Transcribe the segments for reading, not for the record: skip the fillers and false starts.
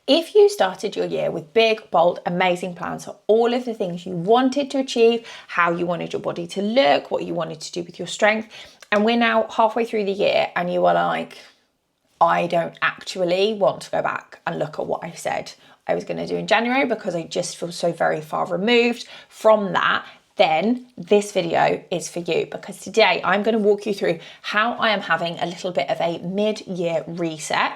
If you started your year with big, bold, amazing plans for all of the things you wanted to achieve, how you wanted your body to look, what you wanted to do with your strength, and we're now halfway through the year and you are like, I don't actually want to go back and look at what I said I was going to do in January because I just feel so very far removed from that, then this video is for you, because today I'm going to walk you through how I am having a little bit of a mid-year reset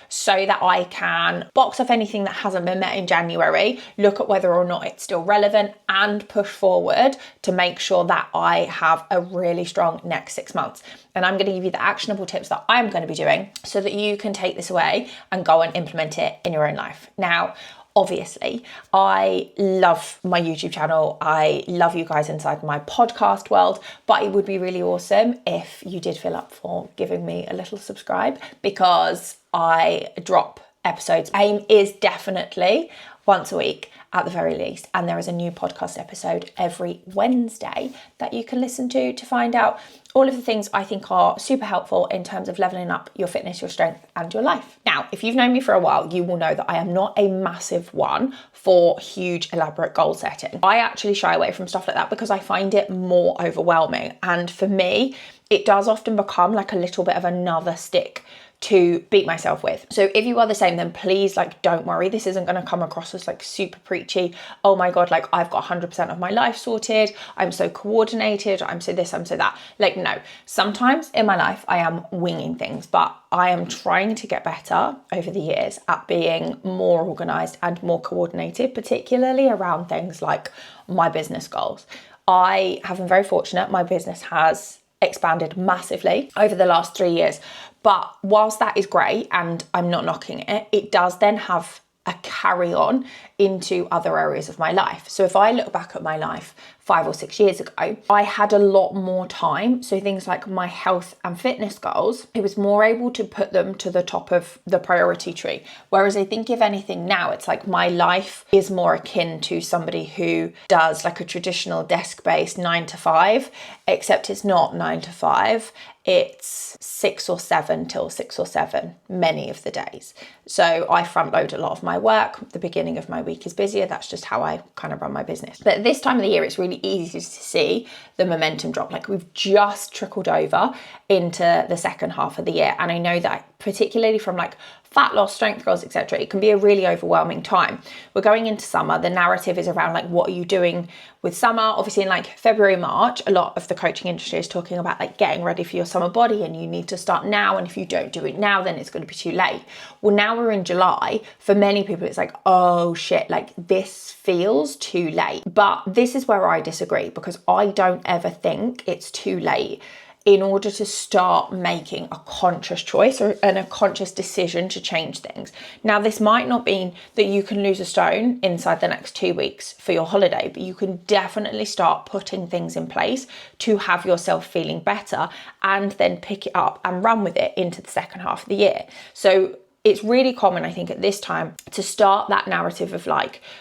so that I can box off anything that hasn't been met in January, look at whether or not it's still relevant, and push forward to make sure that I have a really strong next 6 months. And I'm going to give you the actionable tips that I'm going to be doing so that you can take this away and go and implement it in your own life. Now, obviously, I love my YouTube channel. I love you guys inside my podcast world, but it would be really awesome if you did feel up for giving me a little subscribe, because I drop episodes. Aim is definitely once a week at the very least. And there is a new podcast episode every Wednesday that you can listen to find out all of the things I think are super helpful in terms of leveling up your fitness, your strength, and your life. Now, if you've known me for a while, you will know that I am not a massive one for huge, elaborate goal setting. I actually shy away from stuff like that because I find it more overwhelming. And for me, it does often become like a little bit of another stick to beat myself with. So if you are the same, then please, don't worry. This isn't going to come across as super preachy. Oh my God, I've got 100% of my life sorted. I'm so coordinated. I'm so this, I'm so that. No, sometimes in my life I am winging things, but I am trying to get better over the years at being more organized and more coordinated, particularly around things like my business goals. I have been very fortunate. My business has expanded massively over the last 3 years. But whilst that is great and I'm not knocking it, it does then have a carry on into other areas of my life. So if I look back at my life 5 or 6 years ago, I had a lot more time. So things like my health and fitness goals, I was more able to put them to the top of the priority tree. Whereas I think if anything now, it's my life is more akin to somebody who does a traditional desk-based 9 to 5, except it's not 9 to 5. It's 6 or 7 till 6 or 7 many of the days. So I front load a lot of my work. The beginning of my week is busier. That's just how I kind of run my business. But at this time of the year, it's really easy to see the momentum drop. We've just trickled over into the second half of the year. And I know that particularly from fat loss, strength goals, etc., it can be a really overwhelming time. We're going into summer. The narrative is around what are you doing with summer? Obviously in February, March, a lot of the coaching industry is talking about getting ready for your summer body, and you need to start now. And if you don't do it now, then it's going to be too late. Well, now we're in July. For many people, it's oh shit, this feels too late. But this is where I disagree, because I don't ever think it's too late in order to start making a conscious choice and a conscious decision to change things. Now, this might not mean that you can lose a stone inside the next 2 weeks for your holiday, but you can definitely start putting things in place to have yourself feeling better and then pick it up and run with it into the second half of the year. So it's really common, I think, at this time to start that narrative of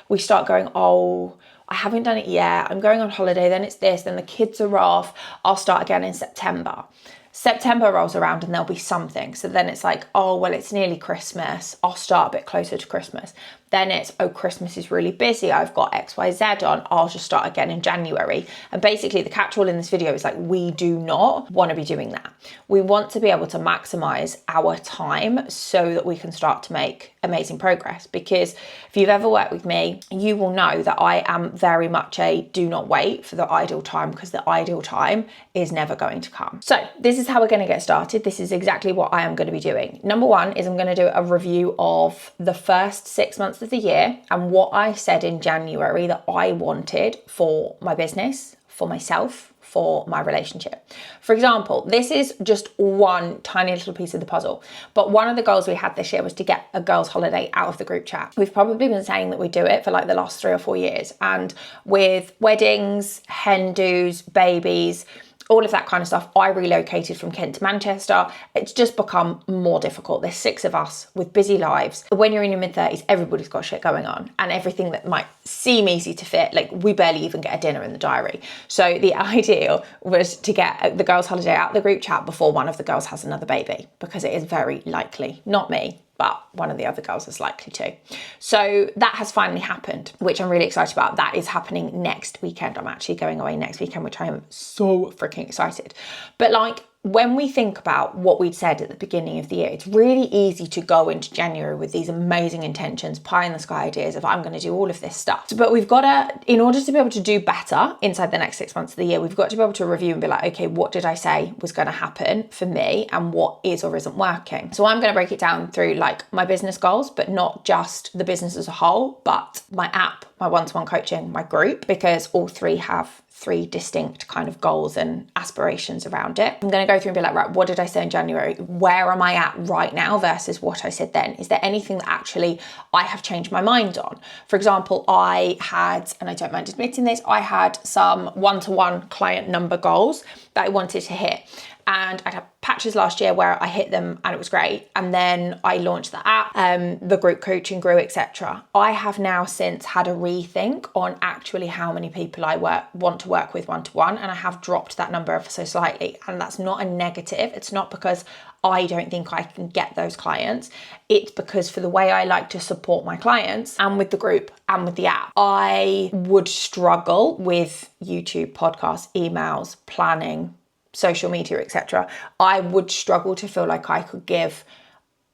we start going, oh, I haven't done it yet. I'm going on holiday, then it's this, then the kids are off. I'll start again in September. September rolls around and there'll be something. So then it's oh, well, it's nearly Christmas. I'll start a bit closer to Christmas. Then it's, oh, Christmas is really busy. I've got XYZ on. I'll just start again in January. And basically the catch-all in this video is we do not want to be doing that. We want to be able to maximize our time so that we can start to make amazing progress. Because if you've ever worked with me, you will know that I am very much a do not wait for the ideal time, because the ideal time is never going to come. So this is how we're going to get started. This is exactly what I am going to be doing. Number one is I'm going to do a review of the first 6 months of the year and what I said in January that I wanted for my business, for myself, for my relationship. For example, this is just one tiny little piece of the puzzle, but one of the goals we had this year was to get a girls' holiday out of the group chat. We've probably been saying that we do it for the last 3 or 4 years, and with weddings, hen dos, babies, all of that kind of stuff, I relocated from Kent to Manchester. It's just become more difficult. There's 6 of us with busy lives. When you're in your mid-30s, everybody's got shit going on, and everything that might seem easy to fit, we barely even get a dinner in the diary. So the ideal was to get the girls' holiday out of the group chat before one of the girls has another baby, because it is very likely, not me, but one of the other girls is likely to. So that has finally happened, which I'm really excited about. That is happening next weekend. I'm actually going away next weekend, which I am so freaking excited. But like, when we think about what we'd said at the beginning of the year, it's really easy to go into January with these amazing intentions, pie in the sky ideas of I'm going to do all of this stuff. But we've got to, in order to be able to do better inside the next 6 months of the year, we've got to be able to review and be like, okay, what did I say was going to happen for me and what is or isn't working? So I'm going to break it down through like my business goals, but not just the business as a whole, but my app, my one-to-one coaching, my group, because all three have 3 distinct kind of goals and aspirations around it. I'm going to go through and be like, right, what did I say in January? Where am I at right now versus what I said then? Is there anything that actually I have changed my mind on? For example, I had, and I don't mind admitting this, I had some one-to-one client number goals that I wanted to hit. And I'd had patches last year where I hit them and it was great. And then I launched the app, the group coaching grew, etc. I have now since had a rethink on actually how many people I want to work with one-to-one, and I have dropped that number ever so slightly. And that's not a negative. It's not because I don't think I can get those clients. It's because for the way I like to support my clients and with the group and with the app, I would struggle with YouTube, podcasts, emails, planning, social media, etc. I would struggle to feel like I could give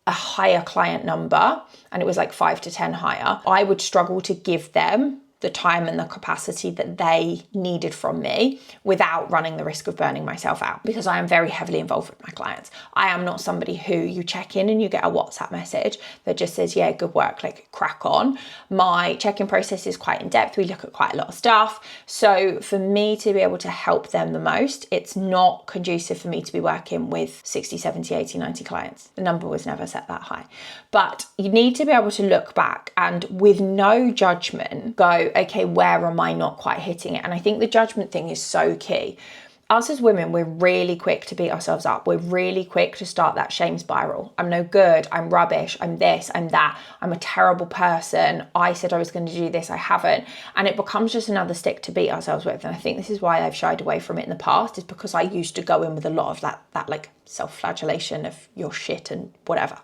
a higher client number, and it was like 5 to 10 higher. I would struggle to give them the time and the capacity that they needed from me without running the risk of burning myself out, because I am very heavily involved with my clients. I am not somebody who you check in and you get a WhatsApp message that just says, yeah, good work, like crack on. My check-in process is quite in depth. We look at quite a lot of stuff. So for me to be able to help them the most, it's not conducive for me to be working with 60, 70, 80, 90 clients. The number was never set that high. But you need to be able to look back and with no judgment go, okay, where am I not quite hitting it? And I think the judgment thing is so key. Us as women, we're really quick to beat ourselves up. We're really quick to start that shame spiral. I'm no good. I'm rubbish. I'm this. I'm that. I'm a terrible person. I said I was going to do this. I haven't. And it becomes just another stick to beat ourselves with. And I think this is why I've shied away from it in the past, is because I used to go in with a lot of that like self-flagellation of you're shit and whatever.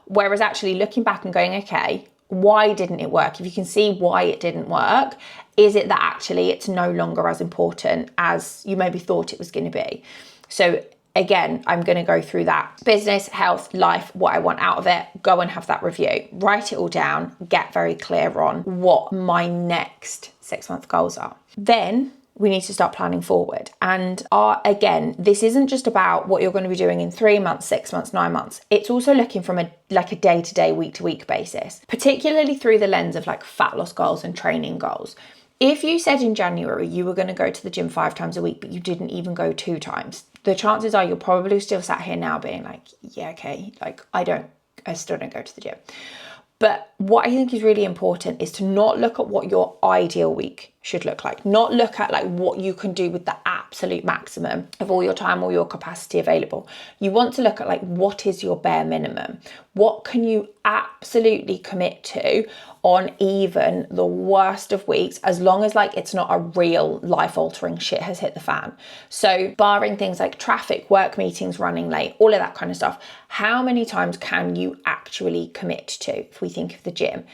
Whereas actually looking back and going, okay, why didn't it work? If you can see why it didn't work, is it that actually it's no longer as important as you maybe thought it was going to be? So again, I'm going to go through that business, health, life, what I want out of it. Go and have that review, write it all down, get very clear on what my next 6-month goals are. Then we need to start planning forward. And again, this isn't just about what you're going to be doing in 3 months, 6 months, 9 months. It's also looking from a day-to-day, week-to-week basis, particularly through the lens of like fat loss goals and training goals. If you said in January you were going to go to the gym 5 times a week, but you didn't even go 2 times, the chances are you're probably still sat here now being like, yeah, okay, like I still don't go to the gym. But what I think is really important is to not look at what your ideal week should look like. Not look at like what you can do with the absolute maximum of all your time or your capacity available. You want to look at like, what is your bare minimum? What can you absolutely commit to on even the worst of weeks, as long as like it's not a real life-altering shit has hit the fan. So barring things like traffic, work meetings, running late, all of that kind of stuff, how many times can you actually commit to? If we think of the gym,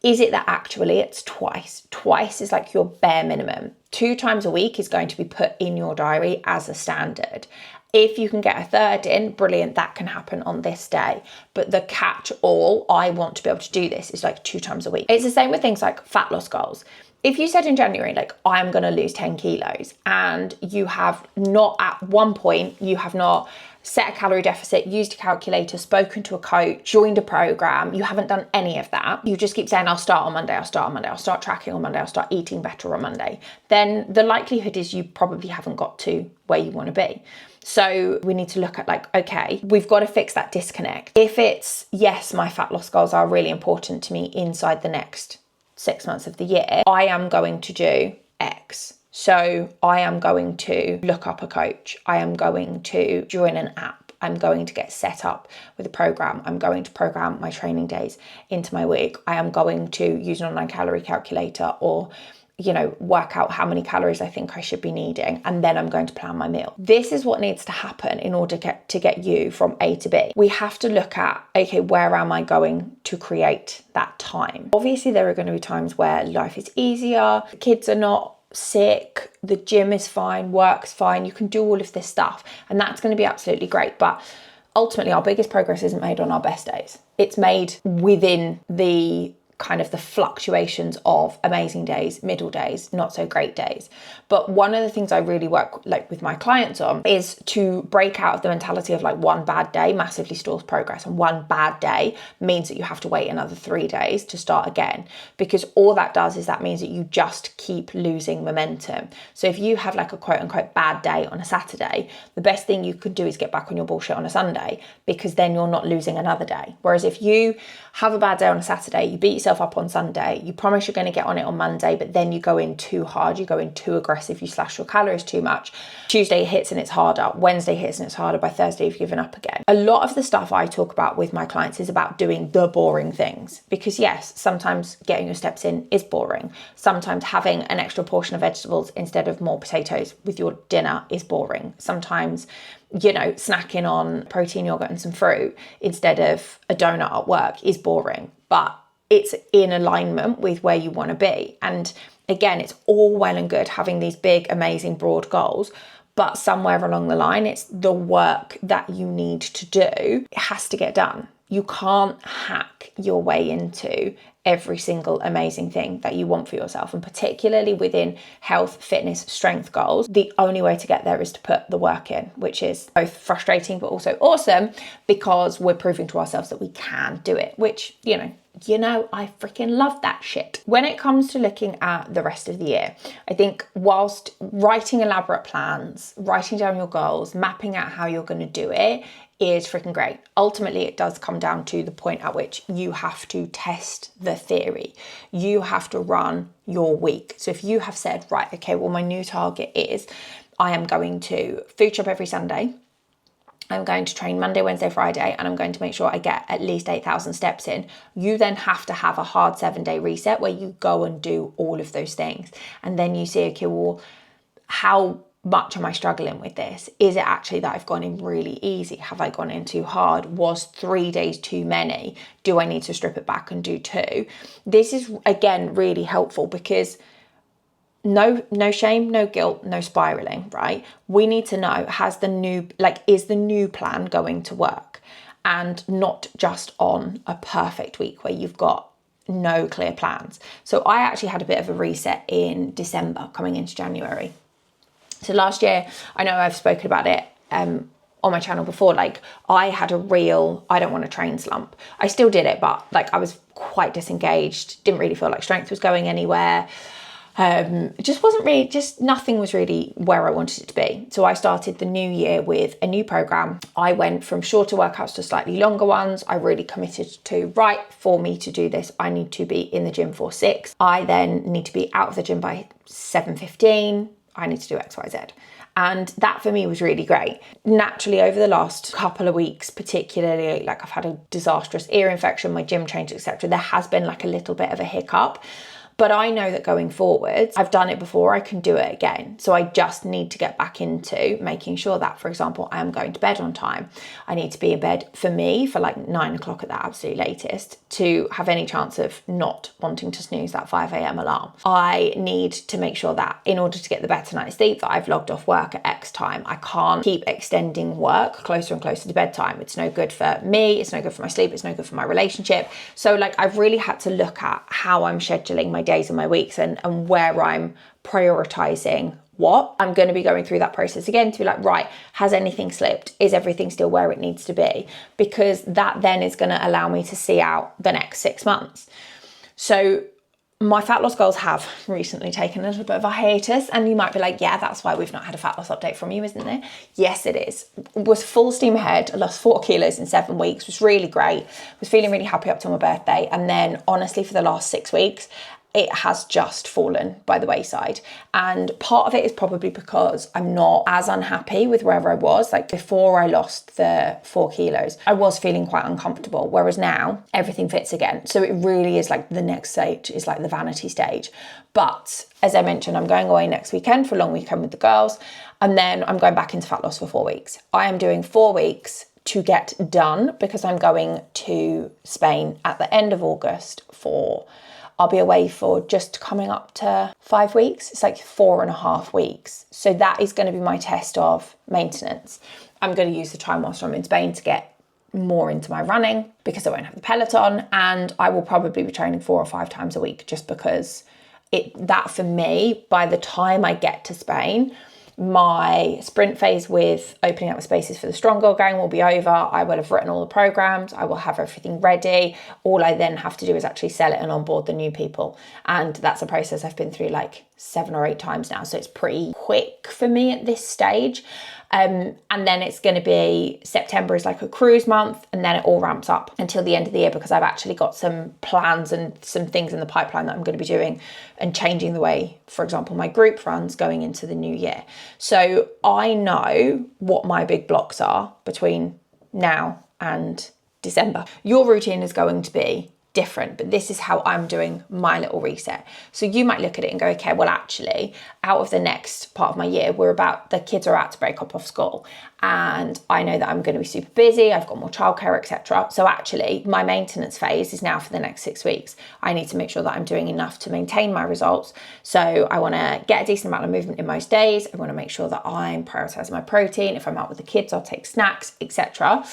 is it that actually it's twice? Twice is like your bare minimum. 2 times a week is going to be put in your diary as a standard. If you can get a third in, brilliant, that can happen on this day. But the catch all, I want to be able to do this, is like 2 times a week. It's the same with things like fat loss goals. If you said in January, like, I'm going to lose 10 kilos, and you have not at one point, you have not set a calorie deficit, used a calculator, spoken to a coach, joined a program, you haven't done any of that, you just keep saying, I'll start on Monday, I'll start on Monday, I'll start tracking on Monday, I'll start eating better on Monday, then the likelihood is you probably haven't got to where you want to be. So we need to look at like, okay, we've got to fix that disconnect. If it's, yes, my fat loss goals are really important to me inside the next 6 months of the year, I am going to do X. So I am going to look up a coach. I am going to join an app. I'm going to get set up with a program. I'm going to program my training days into my week. I am going to use an online calorie calculator or you know, work out how many calories I think I should be needing, and then I'm going to plan my meal. This is what needs to happen in order to get you from A to B. We have to look at, okay, where am I going to create that time? Obviously, there are going to be times where life is easier, the kids are not sick, the gym is fine, work's fine, you can do all of this stuff, and that's going to be absolutely great. But ultimately, our biggest progress isn't made on our best days. It's made within the kind of the fluctuations of amazing days, middle days, not so great days. But one of the things I really work like with my clients on is to break out of the mentality of like one bad day massively stalls progress, and one bad day means that you have to wait another 3 days to start again, because all that does is that means that you just keep losing momentum. So if you have like a quote unquote bad day on a Saturday, the best thing you could do is get back on your bullshit on a Sunday, because then you're not losing another day. Whereas if you have a bad day on a Saturday, you beat yourself up on Sunday, you promise you're going to get on it on Monday, but then you go in too hard, you go in too aggressive, you slash your calories too much. Tuesday hits and it's harder, Wednesday hits and it's harder, by Thursday you've given up again. A lot of the stuff I talk about with my clients is about doing the boring things, because yes, sometimes getting your steps in is boring. Sometimes having an extra portion of vegetables instead of more potatoes with your dinner is boring. Sometimes, you know, snacking on protein yogurt and some fruit instead of a donut at work is boring, but it's in alignment with where you want to be. And again, it's all well and good having these big, amazing, broad goals, but somewhere along the line, it's the work that you need to do. It has to get done. You can't hack your way into every single amazing thing that you want for yourself. And particularly within health, fitness, strength goals, the only way to get there is to put the work in, which is both frustrating but also awesome, because we're proving to ourselves that we can do it, which, you know, I freaking love that shit. When it comes to looking at the rest of the year, I think whilst writing elaborate plans, writing down your goals, mapping out how you're going to do it is freaking great. Ultimately, it does come down to the point at which you have to test the theory. You have to run your week. So if you have said, right, okay, well, my new target is I am going to food shop every Sunday, I'm going to train Monday, Wednesday, Friday, and I'm going to make sure I get at least 8,000 steps in. You then have to have a hard 7-day reset where you go and do all of those things. And then you see, okay, well, how much am I struggling with this? Is it actually that I've gone in really easy? Have I gone in too hard? Was 3 days too many? Do I need to strip it back and do 2? This is, again, really helpful, because no shame, no guilt, no spiraling, right? We need to know, is the new plan going to work? And not just on a perfect week where you've got no clear plans. So I actually had a bit of a reset in December coming into January. So last year, I know I've spoken about it on my channel before, like I had a real, I don't want to train slump. I still did it, but like I was quite disengaged, didn't really feel like strength was going anywhere. Nothing was really where I wanted it to be. So I started the new year with a new program. I went from shorter workouts to slightly longer ones. I really committed to, right, for me to do this, I need to be in the gym for 6. I then need to be out of the gym by 7:15. I need to do X, Y, Z. And that for me was really great. Naturally, over the last couple of weeks, particularly, like I've had a disastrous ear infection, my gym changed, etc. There has been like a little bit of a hiccup. But I know that going forward, I've done it before, I can do it again. So I just need to get back into making sure that, for example, I am going to bed on time. I need to be in bed, for me, for like 9 o'clock at the absolute latest to have any chance of not wanting to snooze that 5 a.m. alarm. I need to make sure that in order to get the better night's sleep, that I've logged off work at X time. I can't keep extending work closer and closer to bedtime. It's no good for me, it's no good for my sleep, it's no good for my relationship. So like I've really had to look at how I'm scheduling my days and my weeks and where I'm prioritizing what. I'm going to be going through that process again to be like, right, has anything slipped? Is everything still where it needs to be? Because that then is going to allow me to see out the next 6 months. So my fat loss goals have recently taken a little bit of a hiatus, and you might be like, yeah, that's why we've not had a fat loss update from you, isn't there? Yes, it is. Was full steam ahead. I lost 4 kilos in 7 weeks, was really great. Was feeling really happy up till my birthday. And then honestly, for the last 6 weeks, it has just fallen by the wayside. And part of it is probably because I'm not as unhappy with wherever I was. Like before I lost the 4 kilos, I was feeling quite uncomfortable, whereas now everything fits again. So it really is like the next stage is like the vanity stage. But as I mentioned, I'm going away next weekend for a long weekend with the girls, and then I'm going back into fat loss for 4 weeks. I am doing 4 weeks to get done because I'm going to Spain at the end of August I'll be away for just coming up to 5 weeks. It's like 4.5 weeks. So that is going to be my test of maintenance. I'm going to use the time whilst I'm in Spain to get more into my running because I won't have the Peloton, and I will probably be training 4 or 5 times a week just because that for me, by the time I get to Spain, my sprint phase with opening up the spaces for the Strong Girl Gang will be over. I will have written all the programs. I will have everything ready. All I then have to do is actually sell it and onboard the new people. And that's a process I've been through like 7 or 8 times now. So it's pretty quick for me at this stage. And then it's going to be September is like a cruise month, and then it all ramps up until the end of the year because I've actually got some plans and some things in the pipeline that I'm going to be doing and changing the way, for example, my group runs going into the new year. So I know what my big blocks are between now and December. Your routine is going to be different, but this is how I'm doing my little reset. So you might look at it and go, okay, well, actually, out of the next part of my year, the kids are about to break up off school, and I know that I'm going to be super busy. I've got more childcare, etc. So actually, my maintenance phase is now for the next 6 weeks. I need to make sure that I'm doing enough to maintain my results. So I want to get a decent amount of movement in most days. I want to make sure that I'm prioritizing my protein. If I'm out with the kids, I'll take snacks, etc.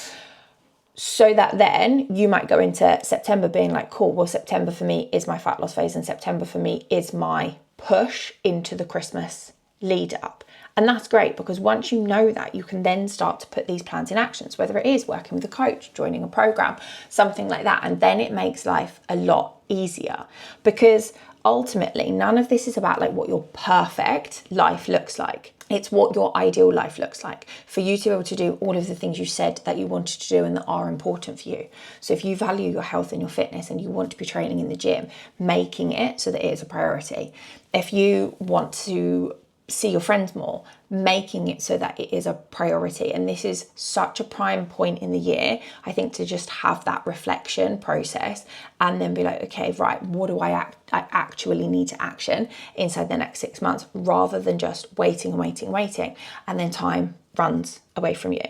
So that then you might go into September being like, cool, well, September for me is my fat loss phase, and September for me is my push into the Christmas lead up. And that's great because once you know that, you can then start to put these plans in actions, whether it is working with a coach, joining a program, something like that. And then it makes life a lot easier because ultimately none of this is about like what your perfect life looks like. It's what your ideal life looks like for you to be able to do all of the things you said that you wanted to do and that are important for you. So if you value your health and your fitness and you want to be training in the gym, making it so that it is a priority. If you want to see your friends more, making it so that it is a priority. And this is such a prime point in the year, I think, to just have that reflection process and then be like, okay, right, what do I actually need to action inside the next 6 months, rather than just waiting and then time runs away from you.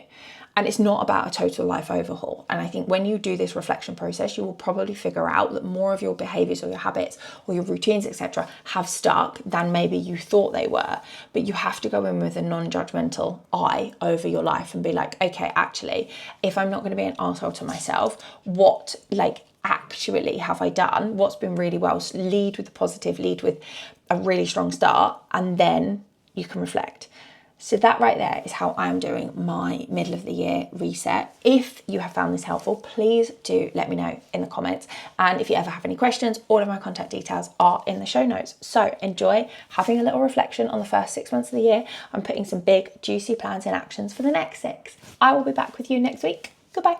And it's not about a total life overhaul. And I think when you do this reflection process, you will probably figure out that more of your behaviors or your habits or your routines, etc., have stuck than maybe you thought they were. But you have to go in with a non-judgmental eye over your life and be like, okay, actually, if I'm not going to be an arsehole to myself, what actually have I done? What's been really well? Lead with the positive, lead with a really strong start, and then you can reflect. So that right there is how I'm doing my middle of the year reset. If you have found this helpful, please do let me know in the comments. And if you ever have any questions, all of my contact details are in the show notes. So enjoy having a little reflection on the first 6 months of the year. I'm putting some big, juicy plans in actions for the next 6. I will be back with you next week. Goodbye.